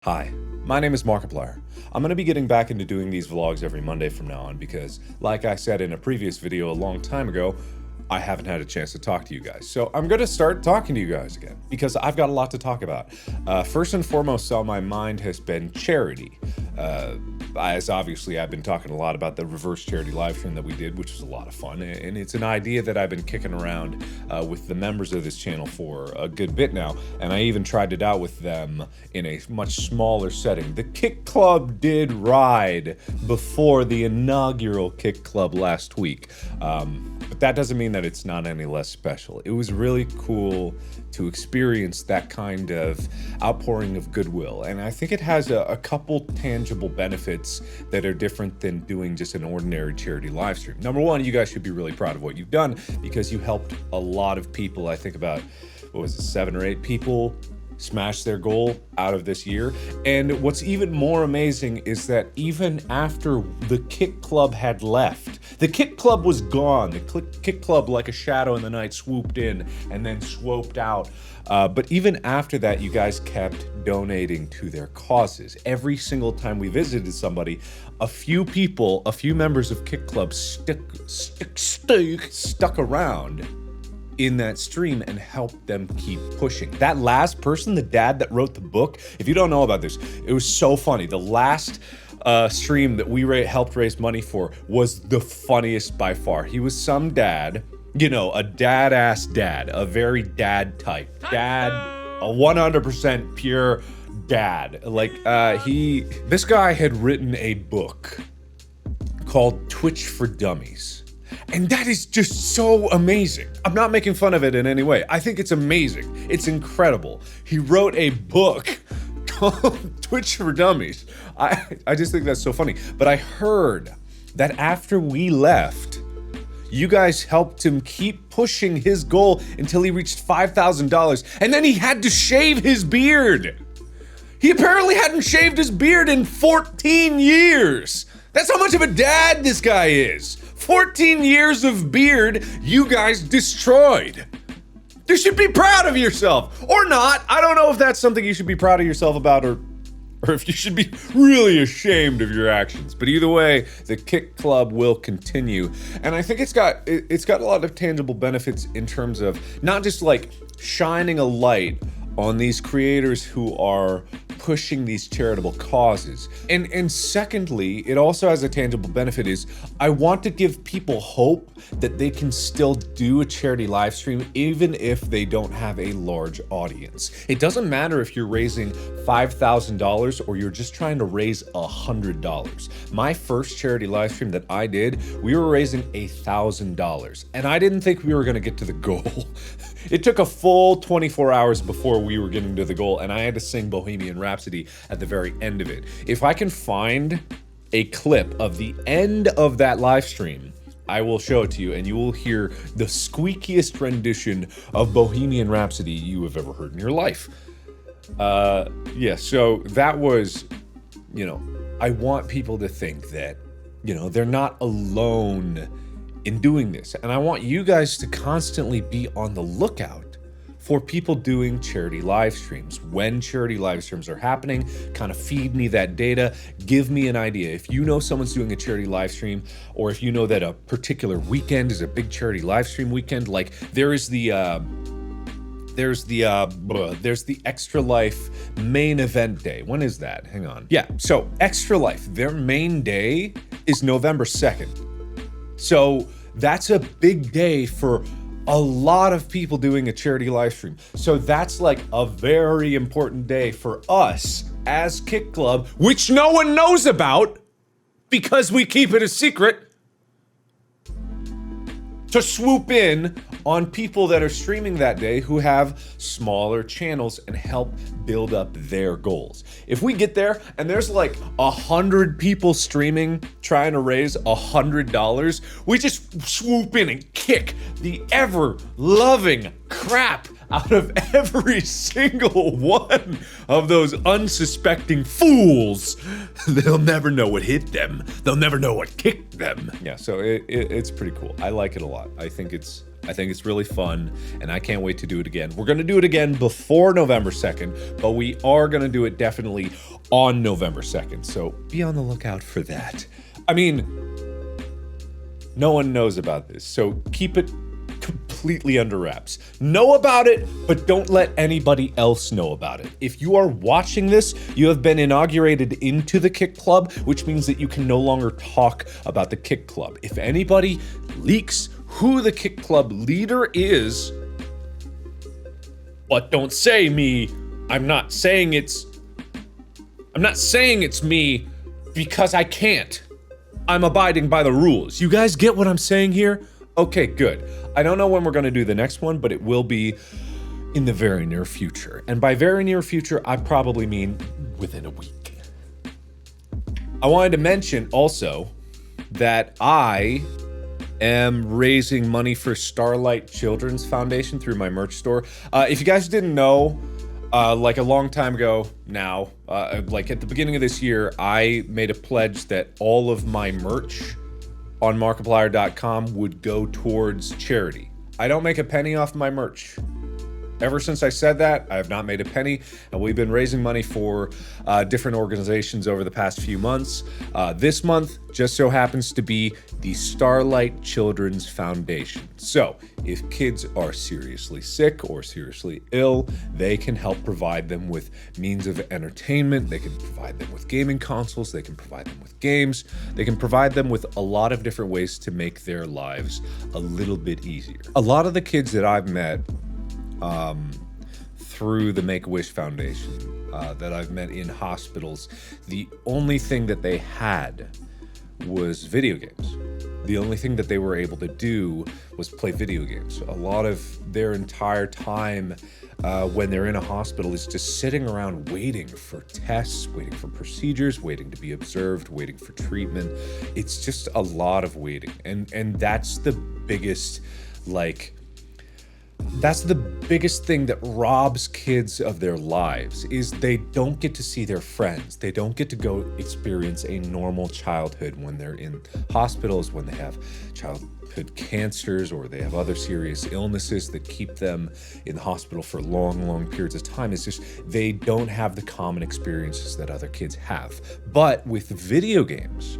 Hi, my name is Markiplier. I'm going to be getting back into doing these vlogs every Monday from now on because, like I said in a previous video a long time ago, I haven't had a chance to talk to you guys. So I'm going to start talking to you guys again because I've got a lot to talk about. First and foremost on my mind has been charity. As obviously I've been talking a lot about the reverse charity live stream that we did, which was a lot of fun. And it's an idea that I've been kicking around with the members of this channel for a good bit now. And I even tried it out with them in a much smaller setting. The Kick Club did ride before the inaugural Kick Club last week. But that doesn't mean that it's not any less special. It was really cool to experience that kind of outpouring of goodwill. And I think it has a couple tangible benefits that are different than doing just an ordinary charity live stream. Number one, you guys should be really proud of what you've done because you helped a lot of people. I think about, 7 or 8 people smash their goal out of this year. And what's even more amazing is that even after the Kick Club had left, the Kick Club was gone. The Kick Club, like a shadow in the night, swooped in and then swooped out. But even after that, you guys kept donating to their causes. Every single time we visited somebody, a few people, a few members of Kick Club stuck around in that stream and help them keep pushing. That last person, the dad that wrote the book, if you don't know about this, it was so funny. The last stream that we helped raise money for was the funniest by far. He was some dad, you know, a dad-ass dad, a very dad type. Dad, a 100% pure dad. Like, this guy had written a book called Twitch for Dummies. And that is just so amazing. I'm not making fun of it in any way. I think it's amazing. It's incredible. He wrote a book called Twitch for Dummies. I just think that's so funny. But I heard that after we left, you guys helped him keep pushing his goal until he reached $5,000. And then he had to shave his beard. He apparently hadn't shaved his beard in 14 years. That's how much of a dad this guy is. 14 years of beard you guys destroyed. You should be proud of yourself. Or not. I don't know if that's something you should be proud of yourself about or if you should be really ashamed of your actions. But either way, the Kick Club will continue. And I think it's got a lot of tangible benefits in terms of not just like shining a light on these creators who are pushing these charitable causes. And secondly, it also has a tangible benefit is I want to give people hope that they can still do a charity live stream even if they don't have a large audience. It doesn't matter if you're raising $5,000 or you're just trying to raise $100. My first charity live stream that I did, we were raising $1,000 and I didn't think we were gonna get to the goal. It took a full 24 hours before we were getting to the goal, and I had to sing Bohemian Rhapsody at the very end of it. If I can find a clip of the end of that live stream, I will show it to you, and you will hear the squeakiest rendition of Bohemian Rhapsody you have ever heard in your life. Yeah, so that was, you know, I want people to think that, you know, they're not alone in doing this. And I want you guys to constantly be on the lookout for people doing charity live streams. When charity live streams are happening, kind of feed me that data, give me an idea. If you know someone's doing a charity live stream, or if you know that a particular weekend is a big charity live stream weekend, like there's the Extra Life main event day. When is that? Hang on. Yeah, so Extra Life, their main day is November 2nd. So that's a big day for a lot of people doing a charity live stream. So that's like a very important day for us as Kick Club, which no one knows about because we keep it a secret, to swoop in on people that are streaming that day who have smaller channels and help build up their goals. If we get there and there's like 100 people streaming trying to raise $100, we just swoop in and kick the ever-loving crap out of every single one of those unsuspecting fools. They'll never know what hit them. They'll never know what kicked them. Yeah, so it's pretty cool. I like it a lot. I think it's I think it's really fun, and I can't wait to do it again. We're going to do it again before November 2nd, but we are going to do it definitely on November 2nd, so be on the lookout for that. I mean, no one knows about this, so keep it completely under wraps. Know about it, but don't let anybody else know about it. If you are watching this, you have been inaugurated into the Kick Club, which means that you can no longer talk about the Kick Club. If anybody leaks who the Kick Club leader is, but don't say me, I'm not saying it's me because I can't. I'm abiding by the rules. You guys get what I'm saying here? Okay, good. I don't know when we're going to do the next one, but it will be in the very near future. And by very near future, I probably mean within a week. I wanted to mention also that I am raising money for Starlight Children's Foundation through my merch store. If you guys didn't know, like a long time ago now, like at the beginning of this year, I made a pledge that all of my merch on Markiplier.com would go towards charity. I don't make a penny off my merch. Ever since I said that, I have not made a penny, and we've been raising money for different organizations over the past few months. This month just so happens to be the Starlight Children's Foundation. So, if kids are seriously sick or seriously ill, they can help provide them with means of entertainment. They can provide them with gaming consoles. They can provide them with games. They can provide them with a lot of different ways to make their lives a little bit easier. A lot of the kids that I've met through the Make-A-Wish Foundation that I've met in hospitals, the only thing that they had was video games. The only thing that they were able to do was play video games. A lot of their entire time when they're in a hospital is just sitting around waiting for tests, waiting for procedures, waiting to be observed, waiting for treatment. It's just a lot of waiting. And that's the biggest, that's the biggest thing that robs kids of their lives, is they don't get to see their friends. They don't get to go experience a normal childhood when they're in hospitals, when they have childhood cancers or they have other serious illnesses that keep them in the hospital for long, long periods of time. It's just they don't have the common experiences that other kids have. But with video games,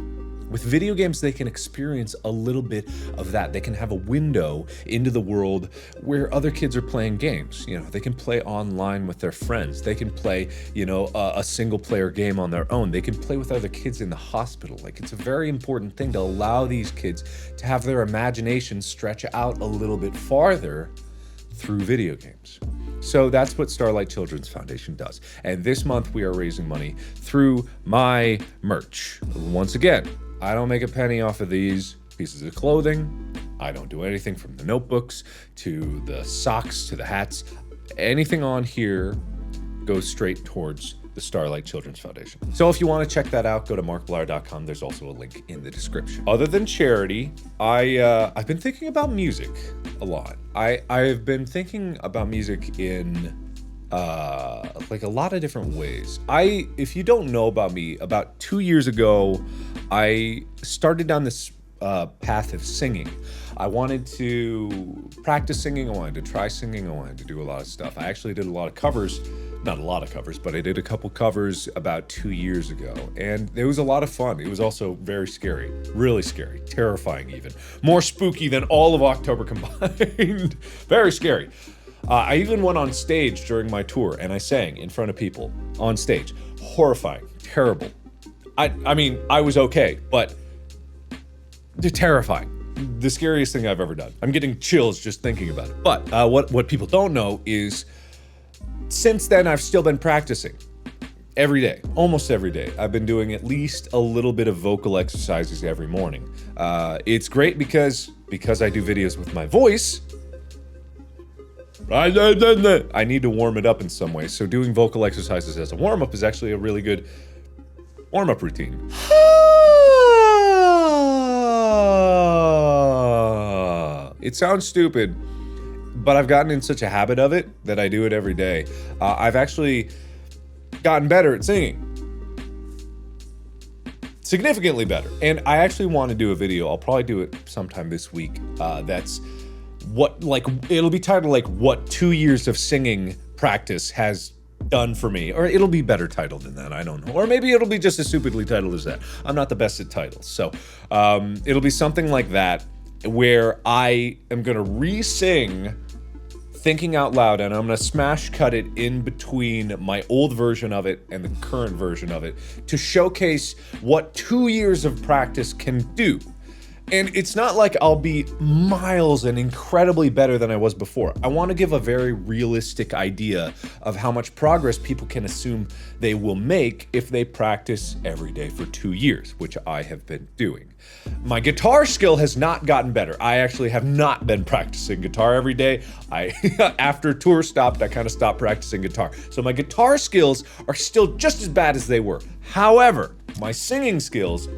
they can experience a little bit of that. They can have a window into the world where other kids are playing games. You know, they can play online with their friends. They can play, a single player game on their own. They can play with other kids in the hospital. It's a very important thing to allow these kids to have their imagination stretch out a little bit farther through video games. So that's what Starlight Children's Foundation does. And this month we are raising money through my merch. Once again, I don't make a penny off of these pieces of clothing. I don't do anything from the notebooks to the socks to the hats. Anything on here goes straight towards the Starlight Children's Foundation. So if you want to check that out, go to markiplier.com. There's also a link in the description. Other than charity, I've been thinking about music a lot. I've been thinking about music in a lot of different ways. If you don't know about me, about 2 years ago, I started down this path of singing. I wanted to practice singing. I wanted to try singing. I wanted to do a lot of stuff. I actually did a lot of covers. Not a lot of covers, but I did a couple covers about 2 years ago, and it was a lot of fun. It was also very scary, really scary, terrifying even. More spooky than all of October combined. Very scary. I even went on stage during my tour, and I sang in front of people on stage. Horrifying, terrible. I mean, I was okay, but terrifying. The scariest thing I've ever done. I'm getting chills just thinking about it. But what people don't know is, since then, I've still been practicing every day, almost every day. I've been doing at least a little bit of vocal exercises every morning. It's great because I do videos with my voice. I need to warm it up in some way. So doing vocal exercises as a warm-up is actually a really good warm-up routine. It sounds stupid, but I've gotten in such a habit of it that I do it every day. I've actually gotten better at singing. Significantly better. And I actually want to do a video, I'll probably do it sometime this week, that's it'll be titled like what 2 years of singing practice has done for me, or it'll be better titled than that, I don't know, or maybe it'll be just as stupidly titled as that. I'm not the best at titles, so it'll be something like that, where I am gonna re-sing Thinking Out Loud, and I'm gonna smash cut it in between my old version of it and the current version of it to showcase what 2 years of practice can do. And it's not like I'll be miles and incredibly better than I was before. I want to give a very realistic idea of how much progress people can assume they will make if they practice every day for 2 years, which I have been doing. My guitar skill has not gotten better. I actually have not been practicing guitar every day. After tour stopped, I kind of stopped practicing guitar. So my guitar skills are still just as bad as they were. However, my singing skills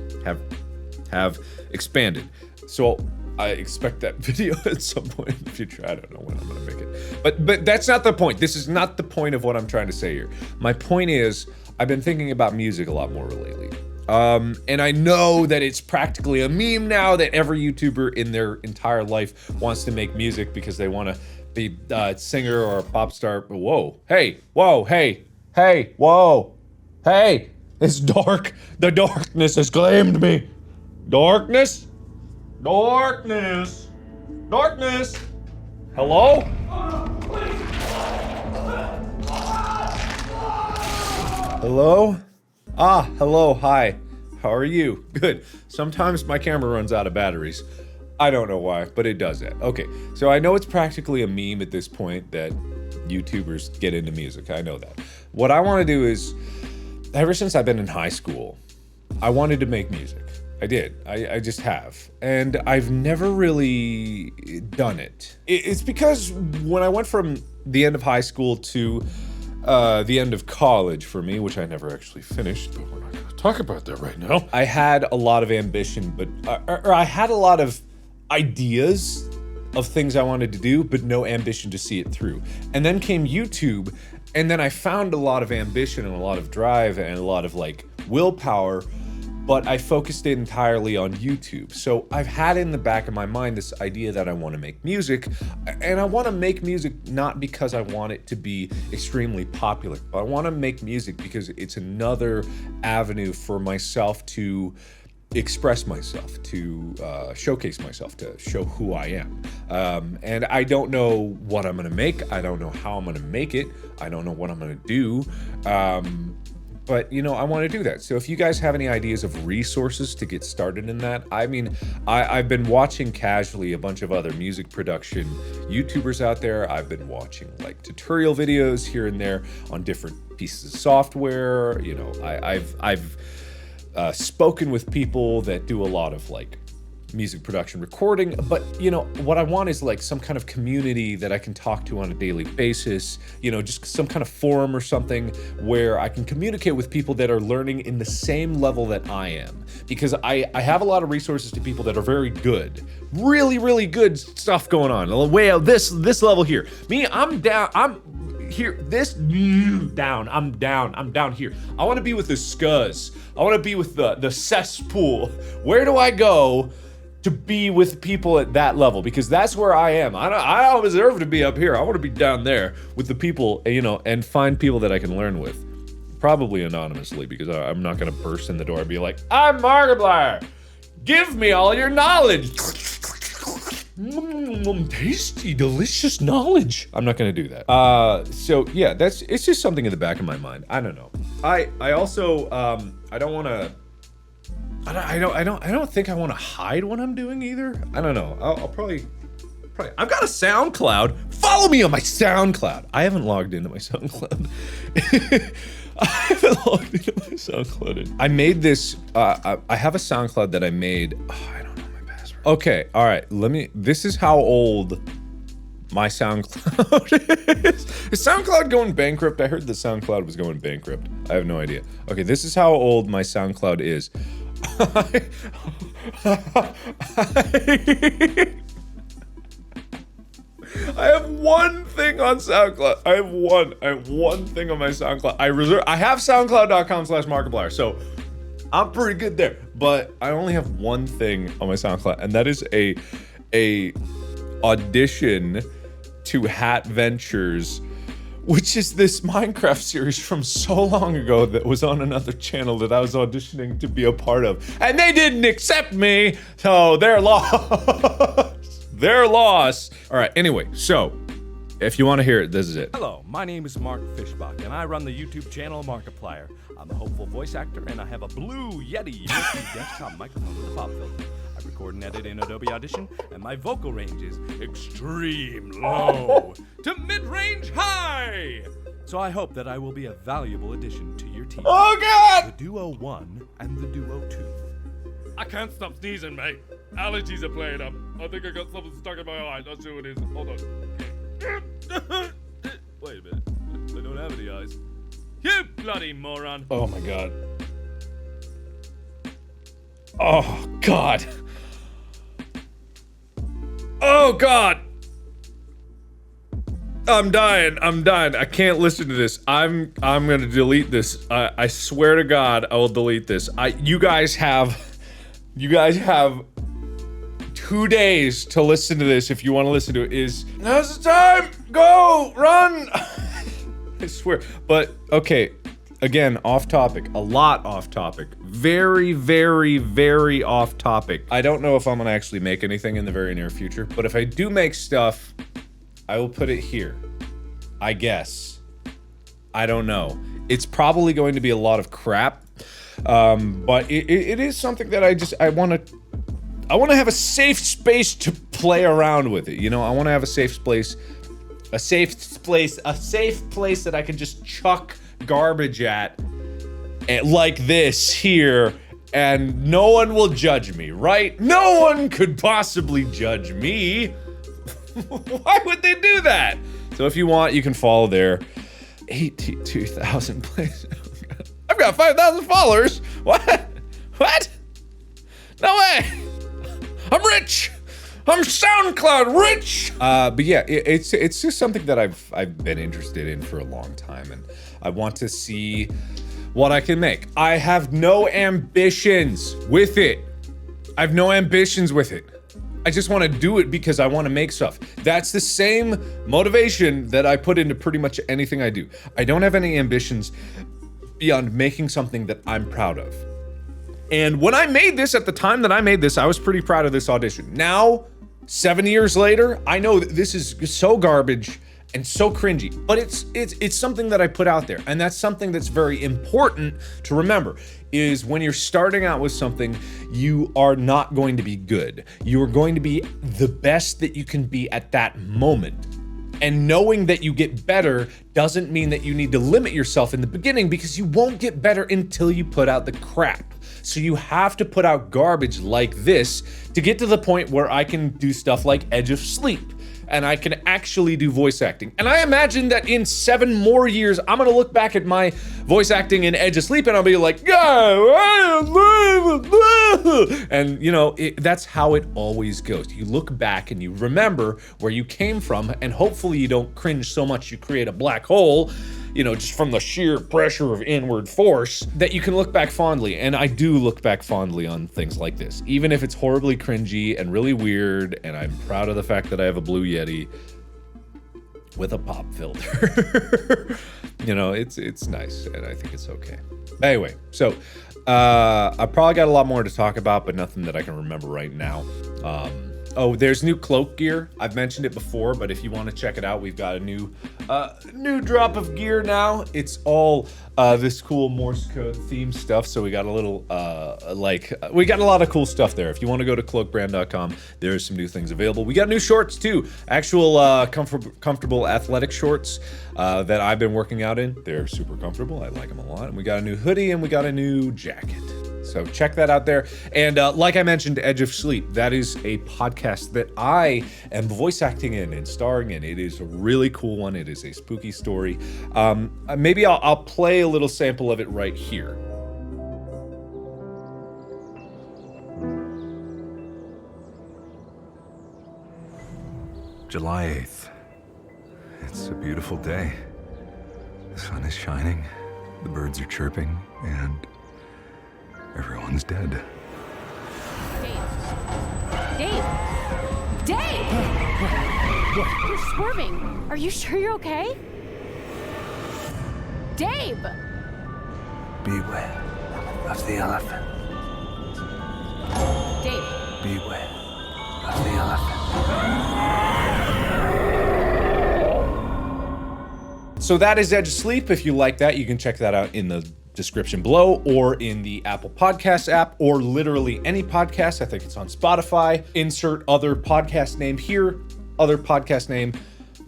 have expanded. So I expect that video at some point in the future. I don't know when I'm gonna make it. But that's not the point. This is not the point of what I'm trying to say here. My point is, I've been thinking about music a lot more lately. And I know that it's practically a meme now that every YouTuber in their entire life wants to make music because they want to be a singer or a pop star. Whoa, hey, whoa, hey, hey, whoa, hey, it's dark. The darkness has claimed me. Darkness? Darkness? Darkness? Hello? Hello? Ah, hello, hi. How are you? Good. Sometimes my camera runs out of batteries. I don't know why, but it does that. Okay, so I know it's practically a meme at this point that YouTubers get into music. I know that. What I want to do is, ever since I've been in high school, I wanted to make music. I did. I just have. And I've never really done it. It's because when I went from the end of high school to the end of college for me, which I never actually finished, but we're not going to talk about that right now. I had a lot of ambition, but or I had a lot of ideas of things I wanted to do, but no ambition to see it through. And then came YouTube, and then I found a lot of ambition and a lot of drive and a lot of like willpower, but I focused it entirely on YouTube. So I've had in the back of my mind this idea that I want to make music, and I want to make music not because I want it to be extremely popular, but I want to make music because it's another avenue for myself to express myself, to showcase myself, to show who I am. And I don't know what I'm gonna make. I don't know how I'm gonna make it. I don't know what I'm gonna do. But, you know, I want to do that. So if you guys have any ideas of resources to get started in that, I mean, I've been watching casually a bunch of other music production YouTubers out there. I've been watching like tutorial videos here and there on different pieces of software. You know, I've spoken with people that do a lot of like music production recording, but you know what I want is like some kind of community that I can talk to on a daily basis, you know, just some kind of forum or something where I can communicate with people that are learning in the same level that I am, because I have a lot of resources to people that are very good, really good stuff going on, way out this level here. Me, I'm down, I'm here, this down, I'm down here. I want to be with the scuzz. I want to be with the cesspool. Where do I go to be with people at that level? Because that's where I am. I don't deserve to be up here. I want to be down there with the people, you know, and find people that I can learn with. Probably anonymously, because I'm not going to burst in the door and be like, I'm Markiplier. Give me all your knowledge. Tasty, delicious knowledge. I'm not going to do that. So yeah, it's just something in the back of my mind. I don't know. I also, I don't want to, I don't think I want to hide what I'm doing either. I don't know. I'll probably, I've got a SoundCloud. Follow me on my SoundCloud. I haven't logged into my SoundCloud. I haven't logged into my SoundCloud. I made this, I have a SoundCloud that I made. Oh, I don't know my password. Okay, all right. This is how old my SoundCloud is. Is SoundCloud going bankrupt? I heard that SoundCloud was going bankrupt. I have no idea. Okay, this is how old my SoundCloud is. I have one thing on SoundCloud. I have one thing on my SoundCloud. I have SoundCloud.com/Markiplier, so I'm pretty good there. But I only have one thing on my SoundCloud, and that is a audition to Hat Ventures, which is this Minecraft series from so long ago that was on another channel that I was auditioning to be a part of. And they didn't accept me, so they're lost. They're lost. All right, anyway, so if you want to hear it, this is it. Hello, my name is Mark Fishbach, and I run the YouTube channel Markiplier. I'm a hopeful voice actor, and I have a Blue Yeti USB desktop microphone with a pop filter. I record and edit in Adobe Audition, and my vocal range is extreme low to mid-range high. So I hope that I will be a valuable addition to your team. Oh, God! The Duo 1 and the Duo 2. I can't stop sneezing, mate. Allergies are playing up. I think I got something stuck in my eye. That's who it is. Hold on. Wait a minute. I don't have any eyes. You bloody moron. Oh my God. Oh God. Oh God. I'm dying. I can't listen to this. I'm gonna delete this. I swear to God, I will delete this. You guys have 2 days to listen to this if you want to listen to it. Now's the time! Go! Run! I swear. But, okay, again, off topic. A lot off topic. Very, very, very off topic. I don't know if I'm gonna actually make anything in the very near future, but if I do make stuff, I will put it here. I guess. I don't know. It's probably going to be a lot of crap, but it is something that I want to have a safe space to play around with it. You know, I want to have a safe place that I can just chuck garbage at like this here, and no one will judge me, right? No one could possibly judge me. Why would they do that? So if you want, you can follow there. 82,000 plays. I've got 5,000 followers. What? What? No way. I'm rich. I'm SoundCloud rich. But yeah, it's just something that I've been interested in for a long time, and I want to see what I can make. I have no ambitions with it. I have no ambitions with it. I just want to do it because I want to make stuff. That's the same motivation that I put into pretty much anything I do. I don't have any ambitions beyond making something that I'm proud of. And when I made this, at the time that I made this, I was pretty proud of this audition. Now, 7 years later, I know that this is so garbage and so cringy, but it's something that I put out there. And that's something that's very important to remember, is when you're starting out with something, you are not going to be good. You are going to be the best that you can be at that moment. And knowing that you get better doesn't mean that you need to limit yourself in the beginning, because you won't get better until you put out the crap. So you have to put out garbage like this to get to the point where I can do stuff like Edge of Sleep, and I can actually do voice acting. And I imagine that in 7 more years, I'm gonna look back at my voice acting in Edge of Sleep and I'll be like, and you know, that's how it always goes. You look back and you remember where you came from, and hopefully you don't cringe so much you create a black hole, you know, just from the sheer pressure of inward force, that you can look back fondly. And I do look back fondly on things like this, even if it's horribly cringy and really weird, and I'm proud of the fact that I have a Blue Yeti with a pop filter. You know, it's nice, and I think it's okay. Anyway, so I probably got a lot more to talk about, but nothing that I can remember right now. Oh, there's new Cloak Gear. I've mentioned it before, but if you want to check it out, we've got a new drop of gear now. It's all this cool Morse code theme stuff. So we got a little we got a lot of cool stuff there. If you want to go to cloakbrand.com, there's some new things available. We got new shorts too, actual comfortable athletic shorts that I've been working out in. They're super comfortable. I like them a lot. And we got a new hoodie and we got a new jacket. So check that out there. And like I mentioned, Edge of Sleep, that is a podcast that I am voice acting in and starring in. It is a really cool one. It is a spooky story. Maybe I'll play a little sample of it right here. July 8th. It's a beautiful day. The sun is shining, the birds are chirping, and everyone's dead. Dave! Dave! Dave! You're swerving. Are you sure you're okay? Dave! Beware of the elephant. Dave. Beware of the elephant. So that is Edge of Sleep. If you like that, you can check that out in the description below or in the Apple Podcasts app or literally any podcast. I think it's on Spotify. Insert other podcast name here, other podcast name,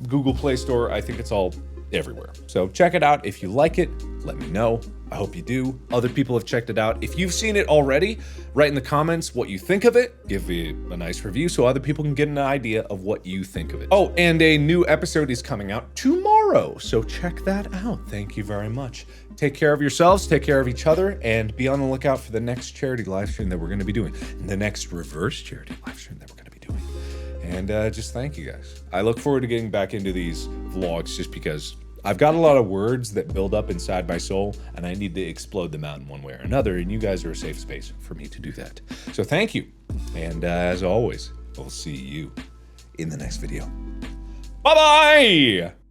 Google Play Store. I think it's all everywhere. So check it out. If you like it, let me know. I hope you do. Other people have checked it out. If you've seen it already, write in the comments what you think of it. Give me a nice review so other people can get an idea of what you think of it. Oh, and a new episode is coming out tomorrow, so check that out. Thank you very much. Take care of yourselves, take care of each other, and be on the lookout for the next charity live stream that we're going to be doing, and the next reverse charity live stream that we're going to be doing. And just thank you guys. I look forward to getting back into these vlogs just because I've got a lot of words that build up inside my soul, and I need to explode them out in one way or another, and you guys are a safe space for me to do that. So thank you, and as always, I'll see you in the next video. Bye-bye!